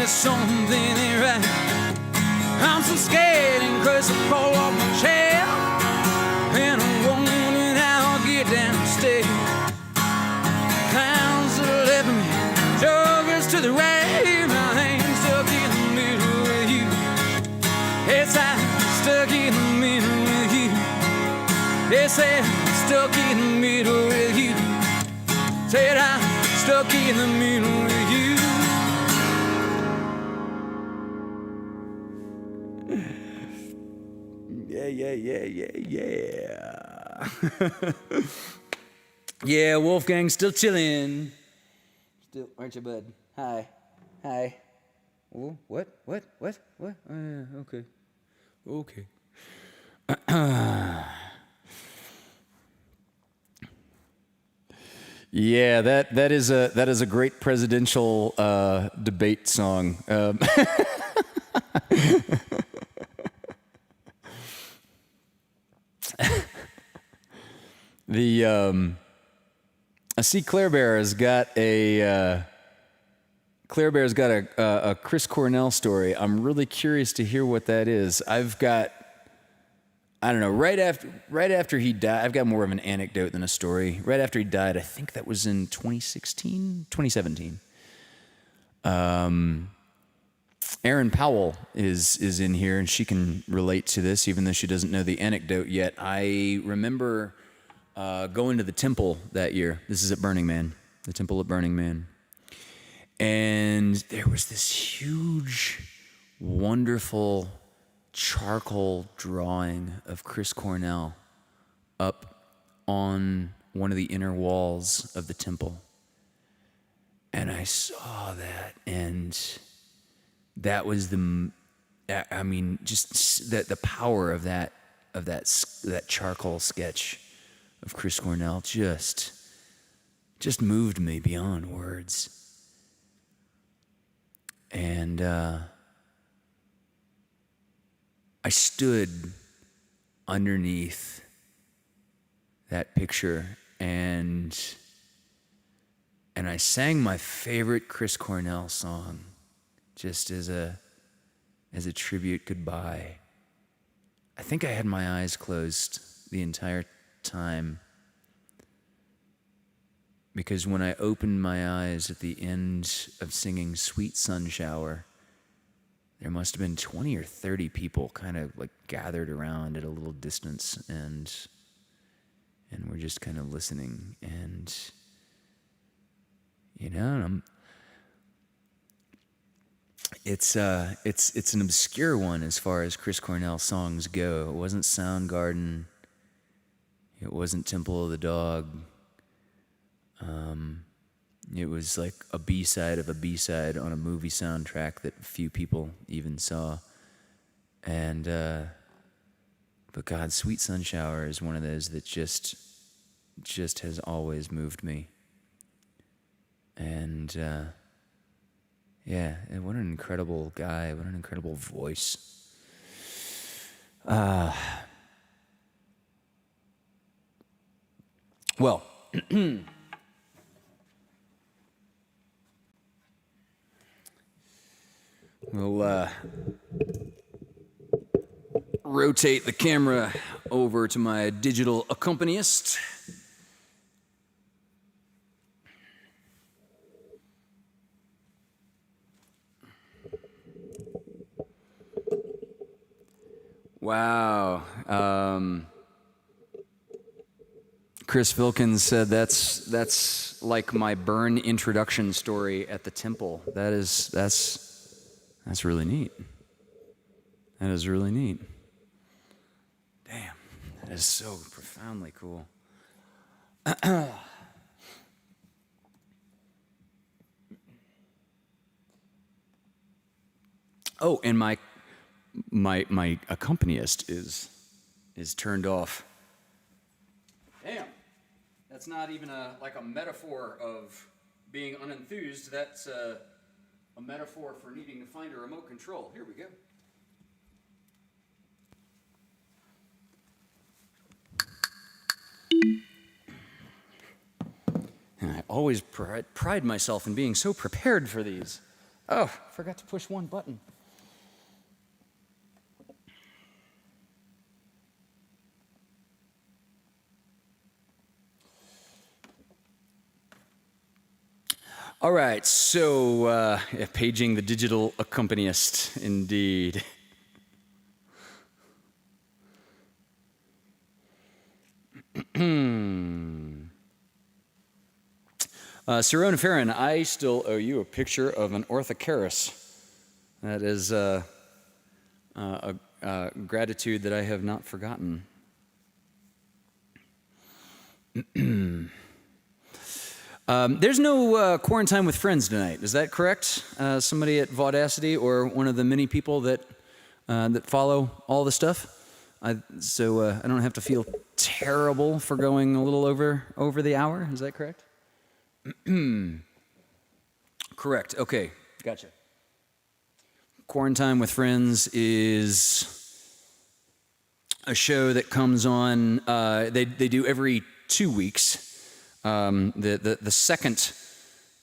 something ain't right. I'm so scared and close to fall off my chair, and I'm wondering how I'll get downstairs. Clowns that left me, joggers to the right. I ain't stuck in the middle with you. Yes, I'm stuck in the middle with you. Yes, I'm stuck in the middle with you. Said I'm stuck in the middle with you. Yeah. Yeah, Wolfgang, still chilling. Still, aren't you, bud? Hi. Oh, what? Okay. Yeah, that is a great presidential debate song. I see Claire Bear has got a Chris Cornell story. I'm really curious to hear what that is. I don't know, right after he died, I've got more of an anecdote than a story. Right after he died, I think that was in 2017. Erin Powell is in here, and she can relate to this, even though she doesn't know the anecdote yet. I remember going to the temple that year. This is at Burning Man, the temple at Burning Man. And there was this huge, wonderful charcoal drawing of Chris Cornell up on one of the inner walls of the temple. And I saw that, and that was the power of that charcoal sketch of Chris Cornell just moved me beyond words. And I stood underneath that picture and I sang my favorite Chris Cornell song just as a tribute goodbye. I think I had my eyes closed the entire time, because when I opened my eyes at the end of singing Sweet Sun Shower, there must have been 20 or 30 people kind of like gathered around at a little distance, and we're just kind of listening. And it's an obscure one as far as Chris Cornell songs go. It wasn't Soundgarden. It wasn't Temple of the Dog. It was like a B-side of a B-side on a movie soundtrack that few people even saw. And but God, Sweet Sun Shower is one of those that just has always moved me. And and what an incredible guy, what an incredible voice. Well, we'll rotate the camera over to my digital accompanist. Wow. Chris Filkins said that's like my burn introduction story at the temple. That's really neat. That is really neat. Damn, that is so profoundly cool. Oh, and my accompanist is turned off. Damn, that's not even a metaphor of being unenthused. That's a metaphor for needing to find a remote control. Here we go. And I always pride myself in being so prepared for these. Oh, forgot to push one button. All right, so paging the digital accompanist, indeed. Sirona Farron, I still owe you a picture of an orthocaris. That is a gratitude that I have not forgotten. There's no quarantine with friends tonight. Is that correct? Somebody at Vaudacity or one of the many people that follow all the stuff. So I don't have to feel terrible for going a little over the hour. Is that correct? Correct. Okay, gotcha. Quarantine with Friends is a show that comes on. They do every 2 weeks. The second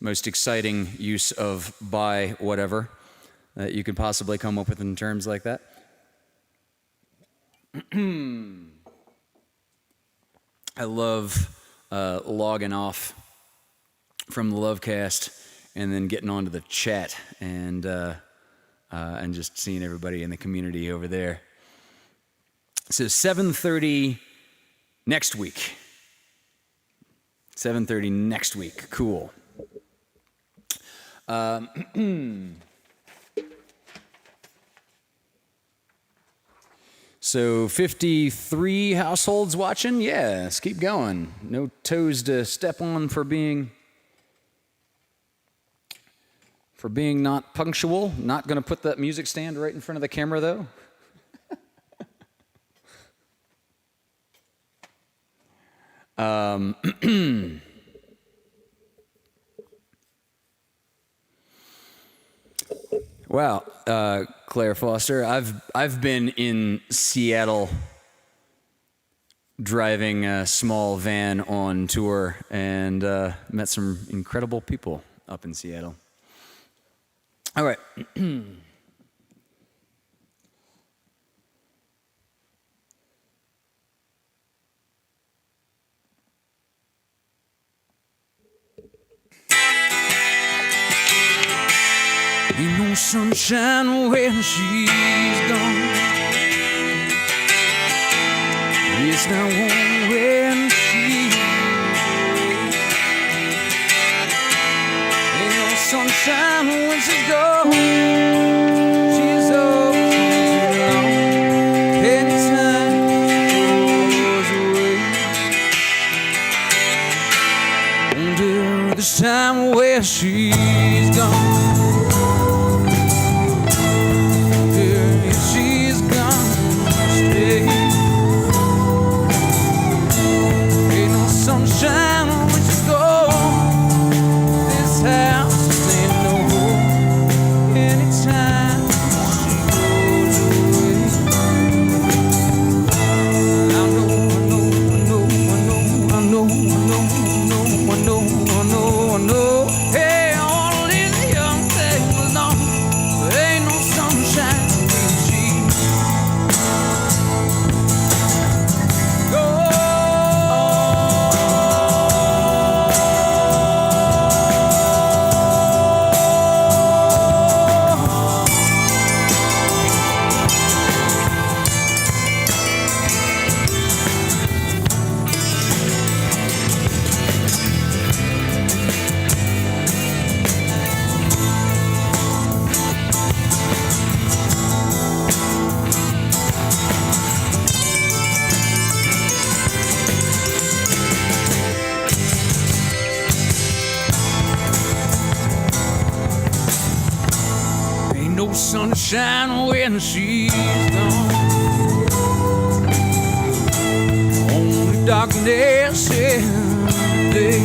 most exciting use of "by whatever" that you could possibly come up with in terms like that. I love logging off from the LoveCAST and then getting onto the chat and just seeing everybody in the community over there. So 7:30 next week. 7:30 next week. Cool. So 53 households watching. Yeah, let's keep going. No toes to step on for being not punctual. Not going to put that music stand right in front of the camera, though. Wow, Claire Foster, I've been in Seattle driving a small van on tour and met some incredible people up in Seattle. All right. Ain't no sunshine when she's gone. It's not warm when she's away. Ain't no sunshine when she's gone. She's always alone. Anytime goes away. Until this time where she's gone. Sunshine when she's gone. This house ain't no home anytime. sunshine when she's gone. Only darkness in the day.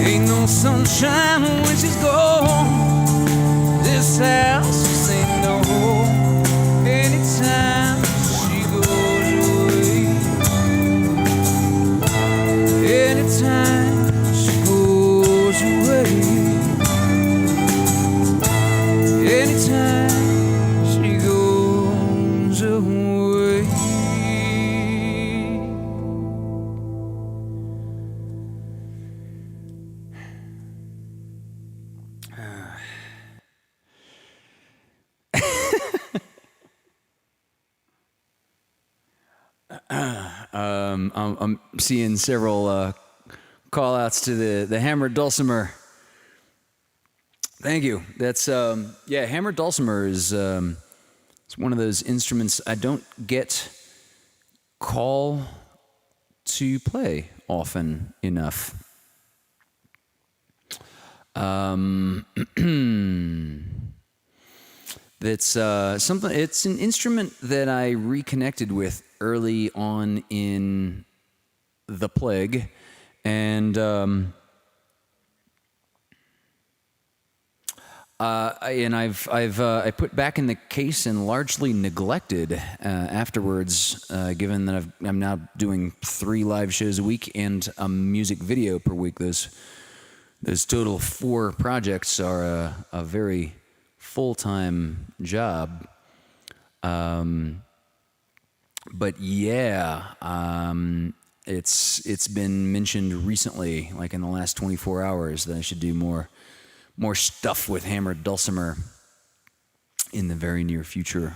Ain't no sunshine when she's gone. This house just ain't no home anytime she goes away. Anytime she goes away. Anytime she goes away. I'm seeing several call outs to the hammered dulcimer. Thank you. That's hammered dulcimer is it's one of those instruments I don't get call to play often enough. That's something. It's an instrument that I reconnected with early on in the plague, and I put back in the case and largely neglected afterwards, given that I'm now doing 3 live shows a week and a music video per week. Those total 4 projects are a very full-time job. But yeah, it's been mentioned recently, like in the last 24 hours, that I should do more stuff with hammered dulcimer in the very near future.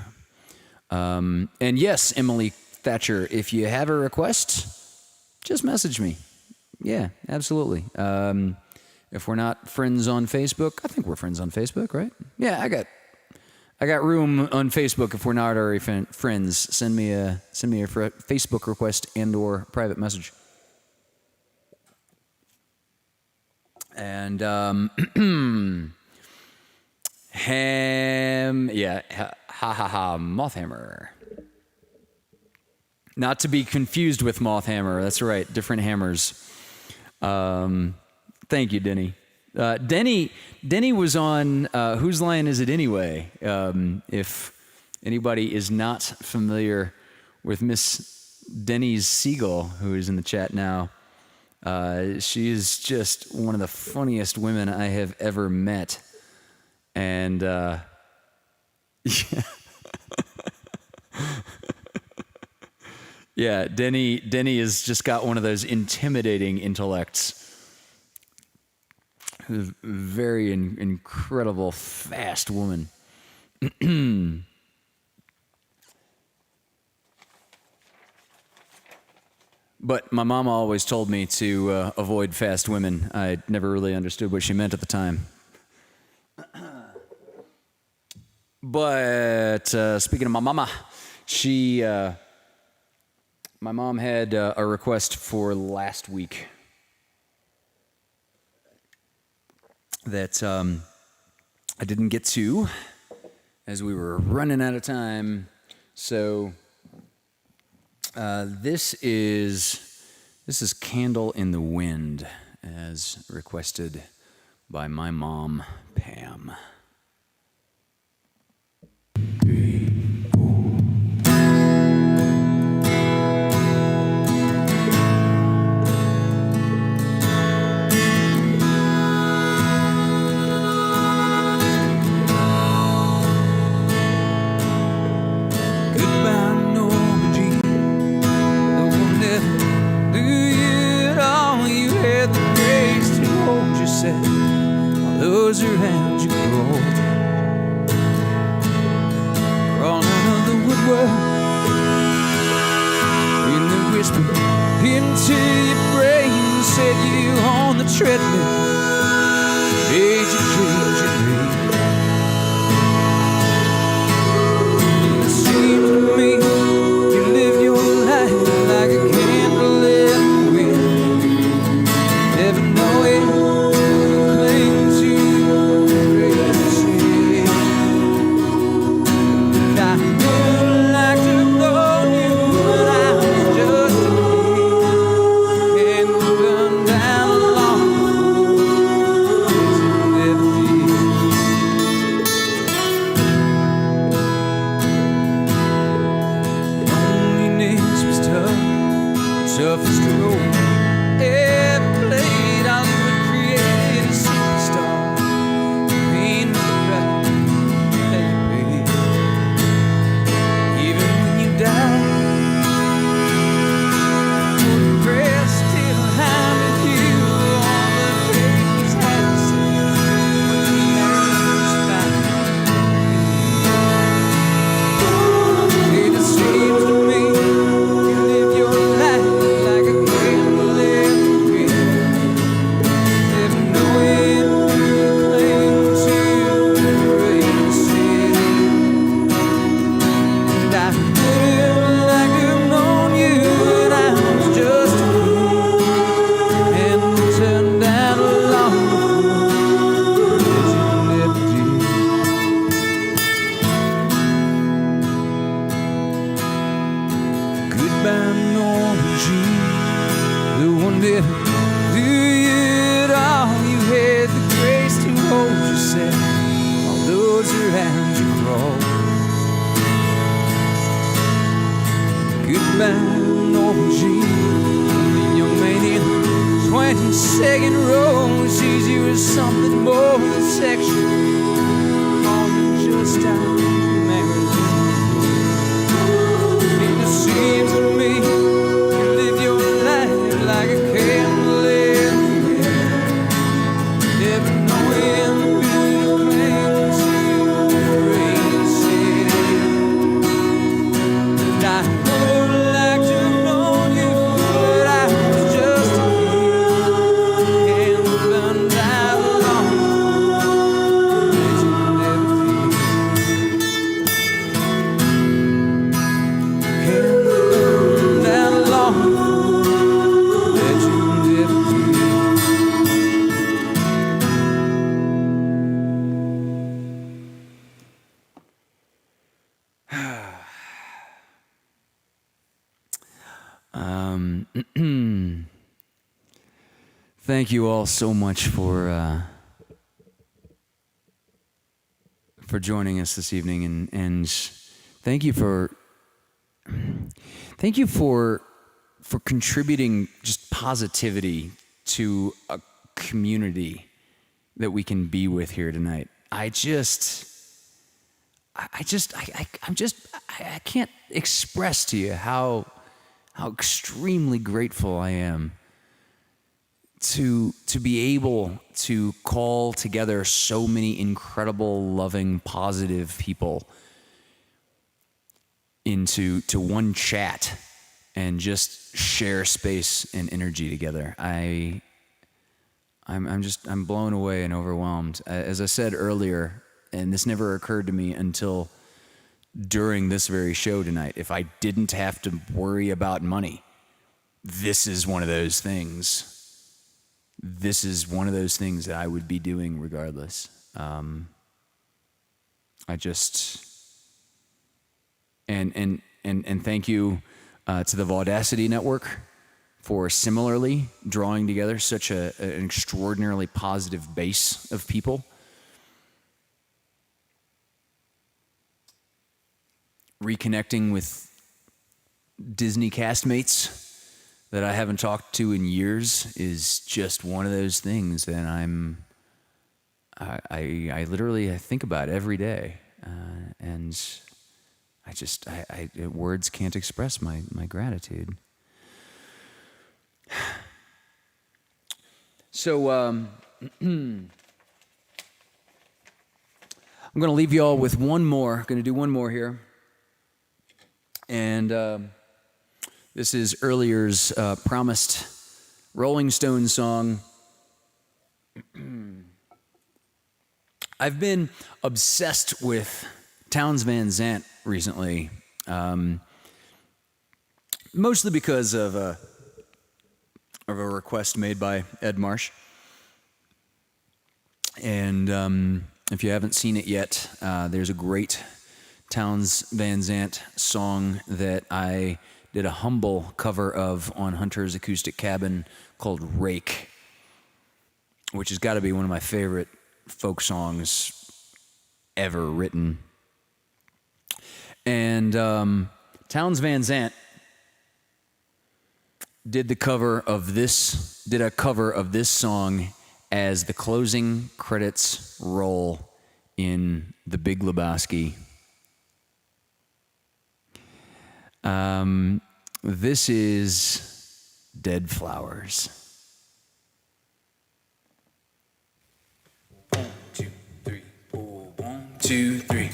And yes, Emily Thatcher, if you have a request, just message me. Yeah, absolutely. If we're not friends on Facebook, I think we're friends on Facebook, right? Yeah, I got room on Facebook if we're not already friends. Send me a Facebook request and/or private message. And MothHammer. Not to be confused with MothHammer. That's right, different hammers. Thank you, Denny. Denny was on Whose Line Is It Anyway? If anybody is not familiar with Miss Denny's Siegel, who is in the chat now, she is just one of the funniest women I have ever met. And yeah. Yeah, Denny has just got one of those intimidating intellects. Very incredible, fast woman. But my mama always told me to avoid fast women. I never really understood what she meant at the time. But speaking of my mama, my mom had a request for last week that I didn't get to, as we were running out of time. So this is Candle in the Wind, as requested by my mom, Pam. 3, 4. While those around you bound OG. The young man in 22nd row sees you as something more than sexual, more than just out married. And it seems to me you live your life like a candle in the air, never knowing the things you crazy. And I would like to know you, but I was just a kid and burned out alone that you never did. And burned out alone that you never did. Thank you all so much for joining us this evening, and thank you for contributing just positivity to a community that we can be with here tonight. I can't express to you how extremely grateful I am to be able to call together so many incredible, loving, positive people into one chat and just share space and energy together. I'm blown away and overwhelmed. As I said earlier, and this never occurred to me until during this very show tonight, if I didn't have to worry about money, this is one of those things. This is one of those things that I would be doing regardless. And thank you to the Vaudacity Network for similarly drawing together such an extraordinarily positive base of people. Reconnecting with Disney castmates that I haven't talked to in years is just one of those things that I literally think about every day, and words can't express my gratitude. So I'm going to leave you all with one more. Going to do one more here. And this is earlier's promised Rolling Stones song. I've been obsessed with Townes Van Zandt recently, mostly because of a request made by Ed Marsh. And if you haven't seen it yet, there's a great Townes Van Zandt song that I did a humble cover of on Hunter's Acoustic Cabin called Rake, which has got to be one of my favorite folk songs ever written. And Townes Van Zandt did a cover of this song as the closing credits roll in The Big Lebowski. This is Dead Flowers. 1, 2, 3, 4. 1, 2, 3.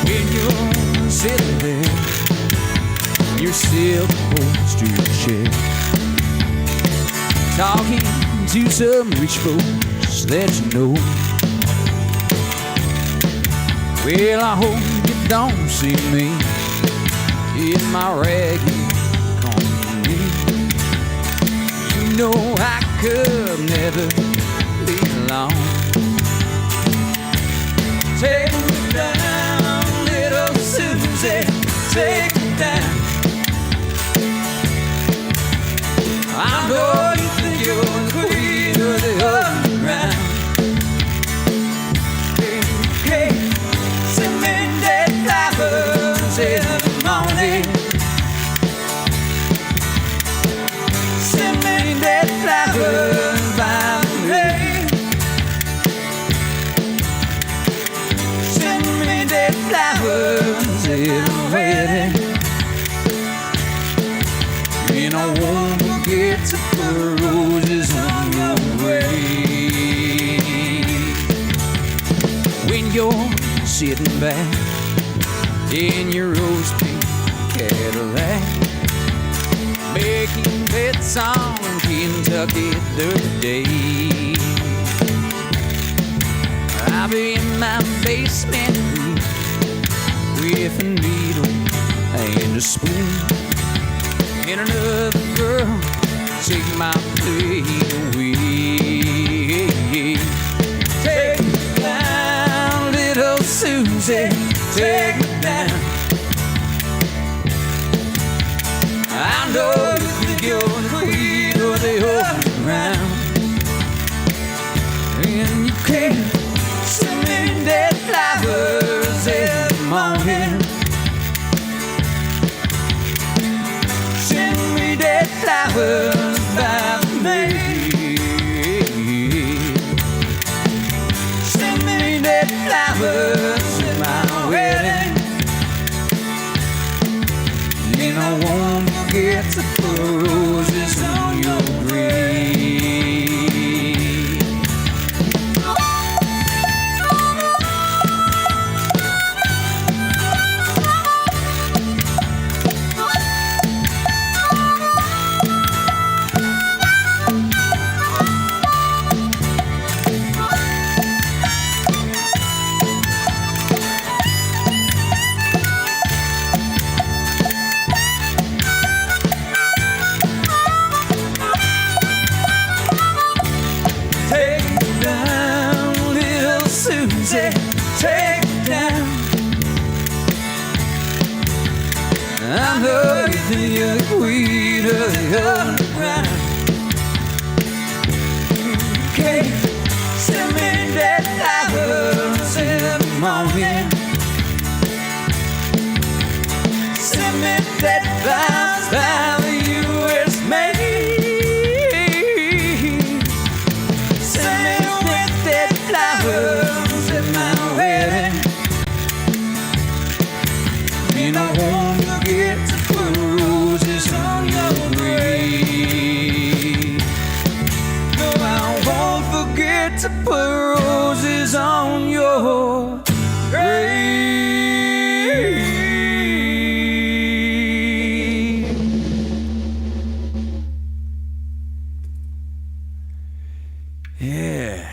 When you're sitting there, your silk upholstered chair, talking to some rich folks that you know. Well, I hope you don't see me in my ragged company. You know I could never be alone. Take me down, little Susie, take me down. flowers at a wedding. And I won't forget to put roses on your grave. When you're sitting back in your rose pink Cadillac, making bets on Kentucky Derby Day, I'll be in my basement with a needle and a spoon, and another girl take my plate away. Take me down, little Susie, take me down. I know you think you're the queen of the whole ground, and you can't send me dead flowers every morning. Send me dead flowers by the maid. Send me dead flowers at my wedding. And I won't forget to put roses on your grave. Take me down. I know you think you're the queen of the underground. You can't send me dead flowers every morning. Send me dead flowers by the U.S. maid. Send me with dead flowers at my wedding. And I won't forget to put roses on your grave. No, I won't forget to put roses on your grave. Yeah.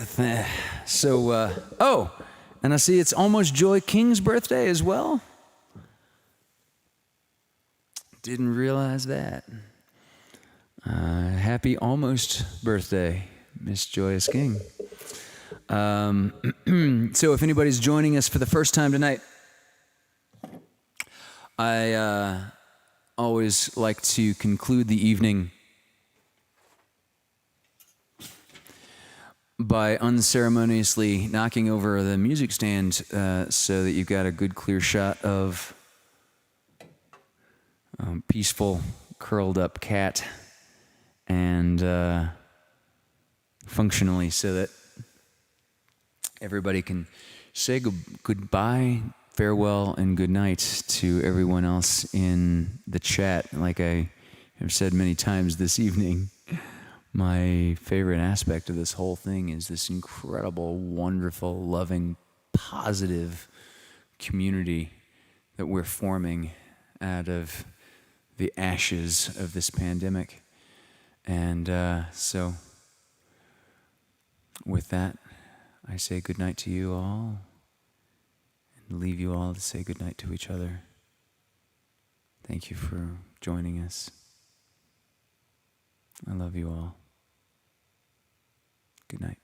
Yeah. So, oh, and I see it's almost Joy King's birthday as well. Didn't realize that. Happy almost birthday, Miss Joyous King. So if anybody's joining us for the first time tonight, I always like to conclude the evening by unceremoniously knocking over the music stand so that you've got a good clear shot of peaceful curled up cat, and functionally so that everybody can say goodbye, farewell, and good night to everyone else in the chat. Like I have said many times this evening, my favorite aspect of this whole thing is this incredible, wonderful, loving, positive community that we're forming out of the ashes of this pandemic. And so with that, I say goodnight to you all and leave you all to say goodnight to each other. Thank you for joining us. I love you all. Good night.